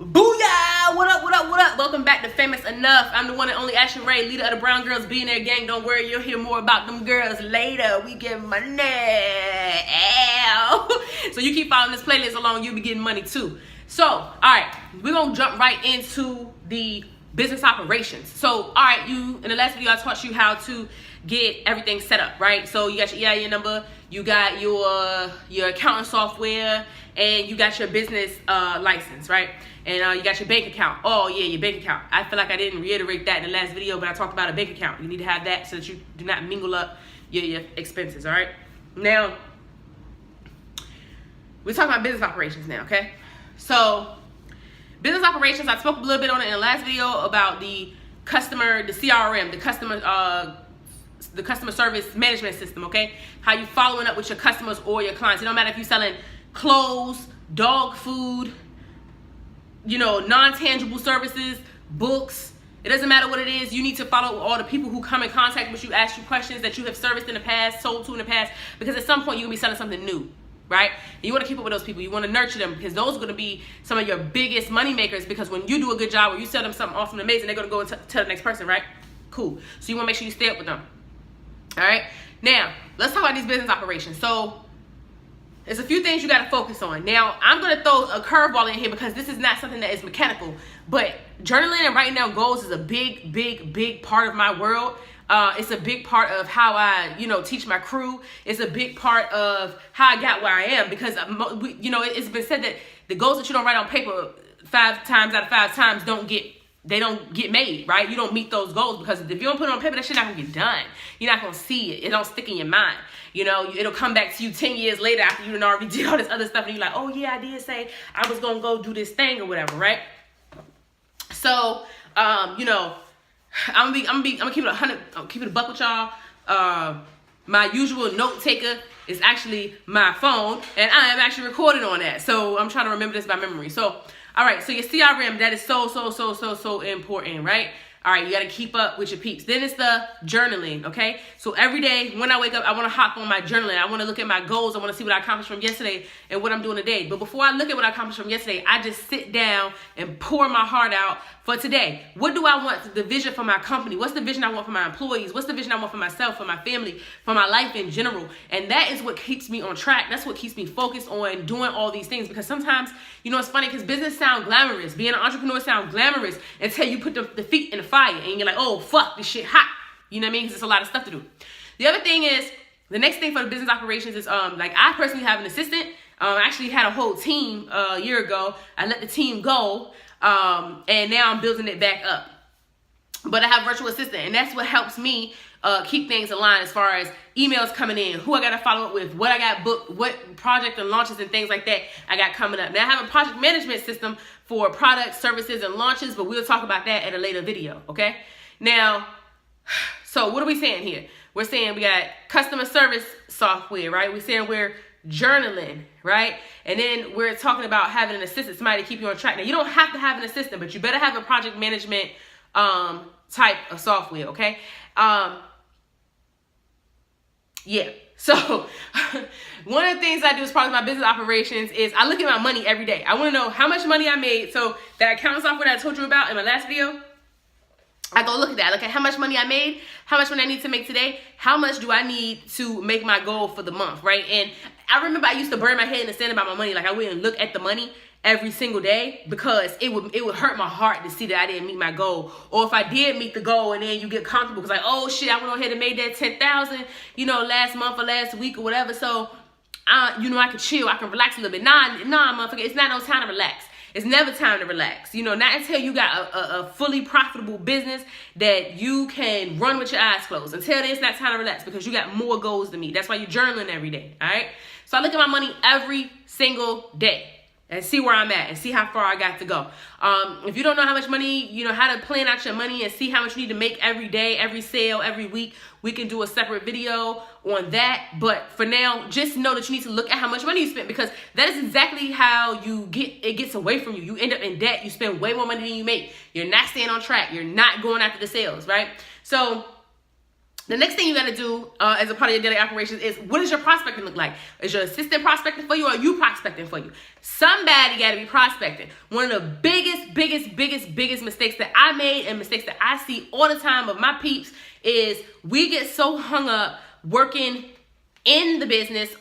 Booyah! What up, what up, what up? Welcome back to Famous Enough. I'm the one and only Ashley Ray, leader of the Brown Girls Billionaire Gang. Don't worry, you'll hear more about them girls later. We get money. Ow. So you keep following this playlist along, you'll be getting money too. So, alright, we're going to jump right into the business operations. So, alright, in the last video I taught you how to get everything set up, right? So you got your EIN number, you got your accounting software, and you got your business license, right? And you got your bank account. Oh yeah, your bank account. I feel like I didn't reiterate that in the last video, but I talked about a bank account. You need to have that so that you do not mingle up your expenses, all right? Now, we're talking about business operations now, okay? So, business operations, I spoke a little bit on it in the last video about the CRM, the customer service management system, okay? How you following up with your customers or your clients. It don't matter if you're selling clothes, dog food, non-tangible services, books. It doesn't matter what it is. You need to follow all the people who come in contact with you, ask you questions that you have serviced in the past, sold to in the past, because at some point you're going to be selling something new, right? And you want to keep up with those people. You want to nurture them because those are going to be some of your biggest money makers, because when you do a good job or you sell them something awesome and amazing, they're going to go and tell the next person, right? Cool. So you want to make sure you stay up with them. All right? Now, let's talk about these business operations. So, there's a few things you got to focus on. Now, I'm going to throw a curveball in here because this is not something that is mechanical. But journaling and writing down goals is a big, big, big part of my world. It's a big part of how I, teach my crew. It's a big part of how I got where I am. Because, it's been said that the goals that you don't write on paper 5 times out of 5 times don't get made, right? You don't meet those goals because if you don't put it on paper, that shit not gonna get done. You're not gonna see it. It don't stick in your mind. It'll come back to you 10 years later after you already did all this other stuff, and you're like, oh yeah, I did say I was gonna go do this thing or whatever, right? So, I'm gonna keep it 100. I'll keep it a buck with y'all. My usual note taker is actually my phone, and I am actually recording on that. So I'm trying to remember this by memory. So. All right, so your CRM, that is so important, right? All right, you got to keep up with your peeps. Then it's the journaling, okay? So every day when I wake up, I want to hop on my journaling. I want to look at my goals. I want to see what I accomplished from yesterday and what I'm doing today. But before I look at what I accomplished from yesterday, I just sit down and pour my heart out for today. What do I want? The vision for my company. What's the vision I want for my employees? What's the vision I want for myself, for my family, for my life in general? And that is what keeps me on track. That's what keeps me focused on doing all these things. Because sometimes, it's funny because business sounds glamorous. Being an entrepreneur sounds glamorous until you put the feet in the fire and you're like, oh, fuck, this shit hot. You know what I mean? Because it's a lot of stuff to do. The other thing is, the next thing for the business operations is, I personally have an assistant. I actually had a whole team a year ago. I let the team go. And now I'm building it back up. But I have a virtual assistant, and that's what helps me keep things aligned as far as emails coming in, who I got to follow up with, what I got booked, what project and launches and things like that I got coming up. Now, I have a project management system for products, services, and launches, but we'll talk about that at a later video, okay? Now, so what are we saying here? We're saying we got customer service software, right? We're saying we're journaling, right? And then we're talking about having an assistant, somebody to keep you on track. Now, you don't have to have an assistant, but you better have a project management type of software, okay? Yeah. So one of the things I do as part of my business operations is I look at my money every day. I want to know how much money I made. So that accounting software that I told you about in my last video, I go look at that. Look at how much money I made, how much money I need to make today, how much do I need to make my goal for the month, right? And I remember I used to burn my head in the sand about my money. Like I wouldn't look at the money every single day because it would hurt my heart to see that I didn't meet my goal. Or if I did meet the goal and then you get comfortable because like, oh shit, I went on ahead and made that 10,000, last month or last week or whatever. So, I can chill, I can relax a little bit. Nah, motherfucker, it's not no time to relax. It's never time to relax. Not until you got a fully profitable business that you can run with your eyes closed. Until then, it's not time to relax because you got more goals to meet. That's why you're journaling every day, all right? So I look at my money every single day and see where I'm at and see how far I got to go. If you don't know how much money, how to plan out your money and see how much you need to make every day, every sale, every week, we can do a separate video on that. But for now, just know that you need to look at how much money you spent because that is exactly how it gets away from you. You end up in debt. You spend way more money than you make. You're not staying on track. You're not going after the sales, right? So The next thing you got to do as a part of your daily operations is, what does your prospecting look like? Is your assistant prospecting for you, or are you prospecting for you? Somebody got to be prospecting. One of the biggest mistakes that I made, and mistakes that I see all the time of my peeps, is we get so hung up working in the business,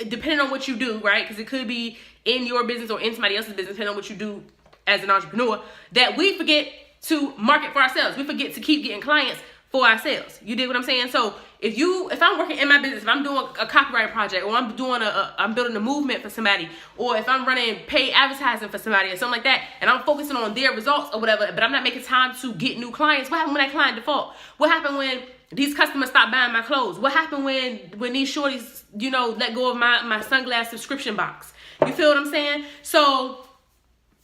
depending on what you do, right? Because it could be in your business or in somebody else's business, depending on what you do as an entrepreneur, that we forget to market for ourselves. We forget to keep getting clients for ourselves. You dig what I'm saying? So if I'm working in my business, if I'm doing a copyright project, or I'm building a movement for somebody, or if I'm running paid advertising for somebody or something like that, and I'm focusing on their results or whatever, but I'm not making time to get new clients, what happened when that client default? What happened when these customers stop buying my clothes? What happened when these shorties, let go of my sunglass subscription box? You feel what I'm saying? So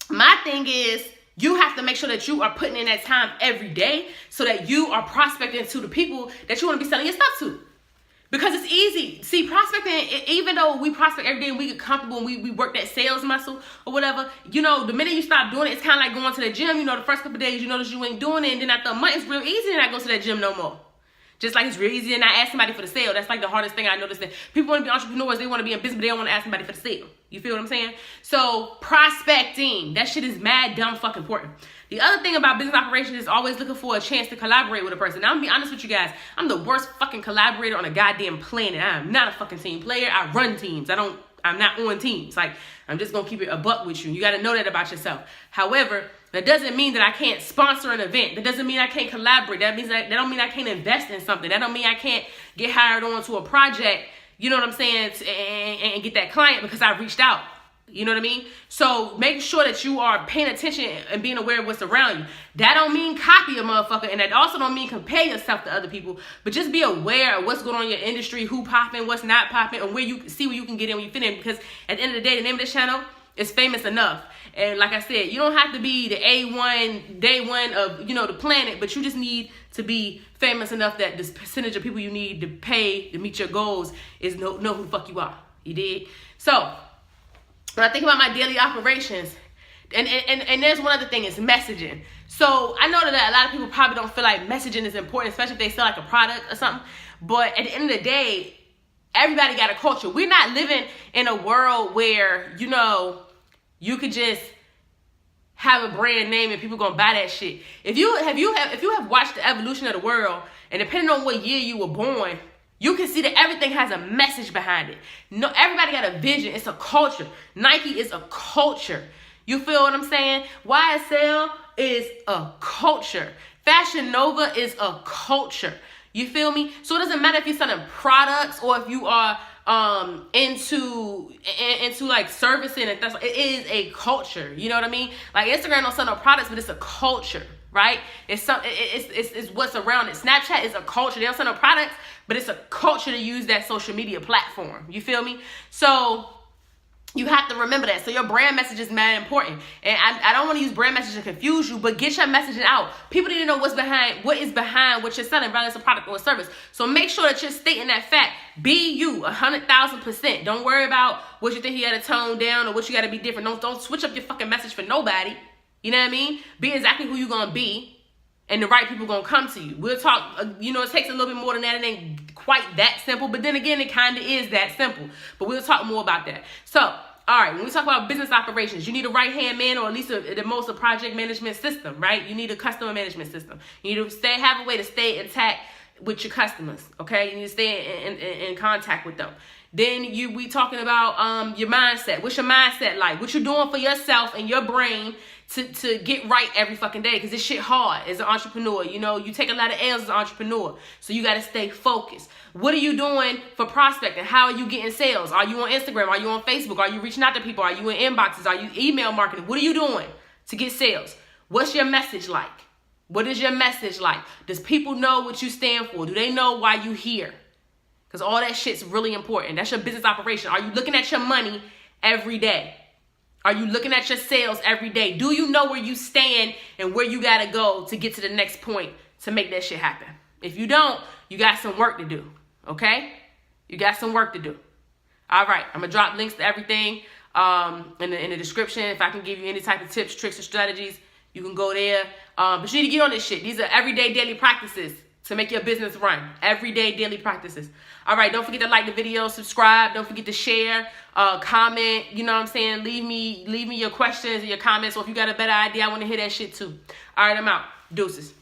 my thing is, you have to make sure that you are putting in that time every day, so that you are prospecting to the people that you want to be selling your stuff to. Because it's easy. See, prospecting, even though we prospect every day and we get comfortable and we work that sales muscle or whatever, the minute you stop doing it, it's kind of like going to the gym. The first couple of days you notice you ain't doing it, and then after a month, it's real easy to not go to that gym no more. Just like it's real easy to not ask somebody for the sale. That's like the hardest thing I noticed, that people want to be entrepreneurs, they want to be in business, but they don't want to ask somebody for the sale. You feel what I'm saying? So prospecting, that shit is mad dumb fucking important. The other thing about business operations is always looking for a chance to collaborate with a person. Now, I'm gonna be honest with you guys. I'm the worst fucking collaborator on a goddamn planet. I am not a fucking team player. I run teams. I'm not on teams. Like, I'm just gonna keep it a buck with you. You gotta know that about yourself. However, that doesn't mean that I can't sponsor an event. That doesn't mean I can't collaborate. That don't mean I can't invest in something. That don't mean I can't get hired on to a project, you know what I'm saying, and get that client because I reached out. You know what I mean? So make sure that you are paying attention and being aware of what's around you. That don't mean copy a motherfucker, and that also don't mean compare yourself to other people, but just be aware of what's going on in your industry, who popping, what's not popping, and where you can get in when you fit in. Because at the end of the day, the name of this channel is Famous Enough. And like I said, you don't have to be the A1, day one of, the planet, but you just need to be famous enough that this percentage of people you need to pay to meet your goals is know who the fuck you are. You dig? So when I think about my daily operations, and there's one other thing, is messaging. So I know that a lot of people probably don't feel like messaging is important, especially if they sell like a product or something. But at the end of the day, everybody got a culture. We're not living in a world where, you could just have a brand name and people gonna buy that shit. If you have watched the evolution of the world, and depending on what year you were born, you can see that everything has a message behind it. No, everybody got a vision. It's a culture. Nike is a culture. You feel what I'm saying? YSL is a culture. Fashion Nova is a culture. You feel me? So it doesn't matter if you're selling products or if you are into like servicing and stuff. It is a culture. You know what I mean? Like, Instagram don't sell no products, but it's a culture, right? It's what's around it. Snapchat is a culture. They don't sell no products, but it's a culture to use that social media platform. You feel me? So you have to remember that. So your brand message is mad important. And I don't want to use brand message to confuse you, but get your messaging out. People need to know what is behind what you're selling, whether it's a product or a service. So make sure that you're stating that fact. Be you 100,000%. Don't worry about what you think you got to tone down or what you got to be different. Don't switch up your fucking message for nobody. You know what I mean? Be exactly who you're going to be, and the right people going to come to you. We'll talk, it takes a little bit more than that. It ain't quite that simple, but then again, it kind of is that simple. But we'll talk more about that. So, all right, when we talk about business operations, you need a right-hand man, or at least at most a project management system, right? You need a customer management system. You need to have a way to stay intact with your customers, okay? You need to stay in contact with them. Then we talking about your mindset. What's your mindset like? What you doing for yourself and your brain to get right every fucking day? Because this shit hard as an entrepreneur. You take a lot of L's as an entrepreneur. So you got to stay focused. What are you doing for prospecting? How are you getting sales? Are you on Instagram? Are you on Facebook? Are you reaching out to people? Are you in inboxes? Are you email marketing? What are you doing to get sales? What's your message like? What is your message like? Does people know what you stand for? Do they know why you here? Because all that shit's really important. That's your business operation. Are you looking at your money every day? Are you looking at your sales every day? Do you know where you stand and where you got to go to get to the next point to make that shit happen? If you don't, you got some work to do. Okay? You got some work to do. All right. I'm going to drop links to everything in the description. If I can give you any type of tips, tricks, or strategies, you can go there. But you need to get on this shit. These are everyday daily practices to make your business run. Everyday, daily practices. All right, don't forget to like the video, subscribe. Don't forget to share, comment. You know what I'm saying? Leave me your questions and your comments. Or if you got a better idea, I want to hear that shit too. All right, I'm out. Deuces.